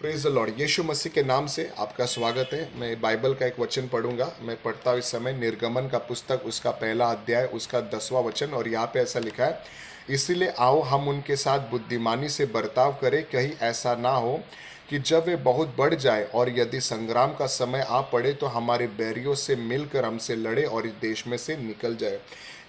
Praise the Lord. Yishu Masih के नाम से आपका स्वागत है। मैं बाइबल का एक वचन पढ़ूंगा। मैं पढ़ता हूँ इस समय निर्गमन का पुस्तक, उसका पहला अध्याय, उसका 10वां वचन। और यहाँ पे ऐसा लिखा है, इसीलिए आओ हम उनके साथ बुद्धिमानी से बर्ताव करें, कहीं ऐसा ना हो कि जब वे बहुत बढ़ जाए और यदि संग्राम का समय आ पड़े तो हमारे बैरियों से मिलकर हमसे लड़े और इस देश में से निकल जाए।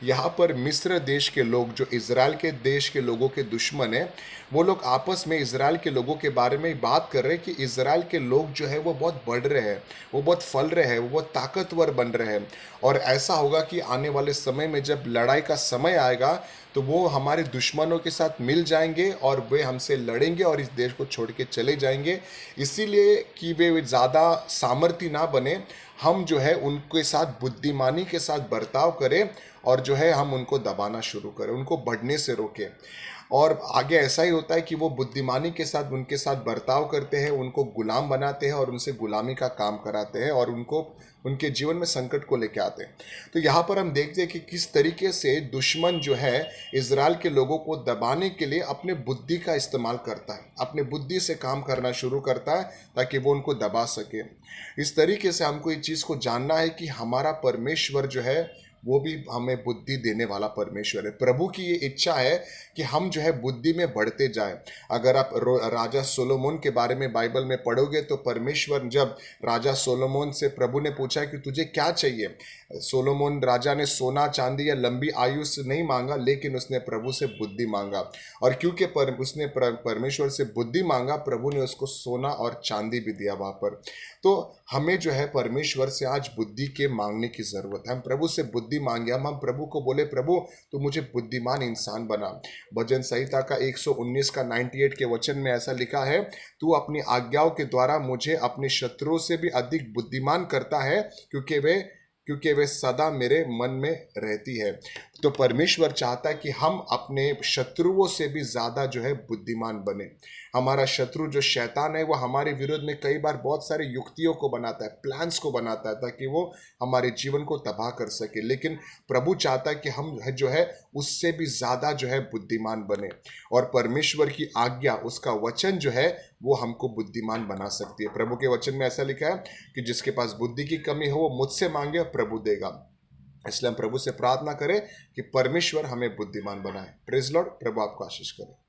यहाँ पर मिस्र देश के लोग जो इज़राइल के देश के लोगों के दुश्मन हैं, वो लोग आपस में इज़राइल के लोगों के बारे में बात कर रहे हैं कि इज़राइल के लोग जो है वो बहुत बढ़ रहे हैं, वो बहुत फल रहे हैं, वो बहुत ताकतवर बन रहे हैं। और ऐसा होगा कि आने वाले समय में जब लड़ाई का समय आएगा तो वो हमारे दुश्मनों के साथ मिल जाएंगे और वे हमसे लड़ेंगे और इस देश को छोड़ के चले जाएंगे। इसीलिए कि वे ज़्यादा सामर्थ्य ना बने, हम जो है उनके साथ बुद्धिमानी के साथ बर्ताव करें और जो है हम उनको दबाना शुरू करें, उनको बढ़ने से रोकें। और आगे ऐसा ही होता है कि वो बुद्धिमानी के साथ उनके साथ बर्ताव करते हैं, उनको गुलाम बनाते हैं और उनसे गुलामी का काम कराते हैं और उनको उनके जीवन में संकट को लेके आते हैं। तो यहाँ पर हम देखते हैं कि किस तरीके से दुश्मन जो है इज़राइल के लोगों को दबाने के लिए अपने बुद्धि का इस्तेमाल करता है, अपने बुद्धि से काम करना शुरू करता है ताकि वो उनको दबा सके। इस तरीके से हमको इस चीज़ को जानना है कि हमारा परमेश्वर जो है वो भी हमें बुद्धि देने वाला परमेश्वर है। प्रभु की ये इच्छा है कि हम जो है बुद्धि में बढ़ते जाएं। अगर आप राजा सोलोमोन के बारे में बाइबल में पढ़ोगे तो परमेश्वर जब राजा सोलोमोन से प्रभु ने पूछा कि तुझे क्या चाहिए, सोलोमोन राजा ने सोना चांदी या लंबी आयु से नहीं मांगा, लेकिन उसने प्रभु से बुद्धि मांगा। और क्योंकि उसने परमेश्वर से बुद्धि मांगा, प्रभु ने उसको सोना और चांदी भी दिया वहाँ पर। तो हमें जो है परमेश्वर से आज बुद्धि के मांगने की ज़रूरत है। हम प्रभु से बुद्धि मांगे, हम प्रभु को बोले, प्रभु तो मुझे बुद्धिमान इंसान बना। भजन संहिता का 119 का 98 के वचन में ऐसा लिखा है, तू अपनी आज्ञाओं के द्वारा मुझे अपने शत्रुओं से भी अधिक बुद्धिमान करता है, क्योंकि वे सदा मेरे मन में रहती है। तो परमेश्वर चाहता है कि हम अपने शत्रुओं से भी ज़्यादा जो है बुद्धिमान बने। हमारा शत्रु जो शैतान है वो हमारे विरोध में कई बार बहुत सारे युक्तियों को बनाता है, प्लान्स को बनाता है ताकि वो हमारे जीवन को तबाह कर सके। लेकिन प्रभु चाहता है कि हम जो है उससे भी ज़्यादा जो है बुद्धिमान बने। और परमेश्वर की आज्ञा, उसका वचन जो है वो हमको बुद्धिमान बना सकती है। प्रभु के वचन में ऐसा लिखा है कि जिसके पास बुद्धि की कमी हो वो मुझसे मांगे, प्रभु देगा। इसलिए हम प्रभु से प्रार्थना करें कि परमेश्वर हमें बुद्धिमान बनाए। Praise Lord. प्रभु आपको आशीष करे।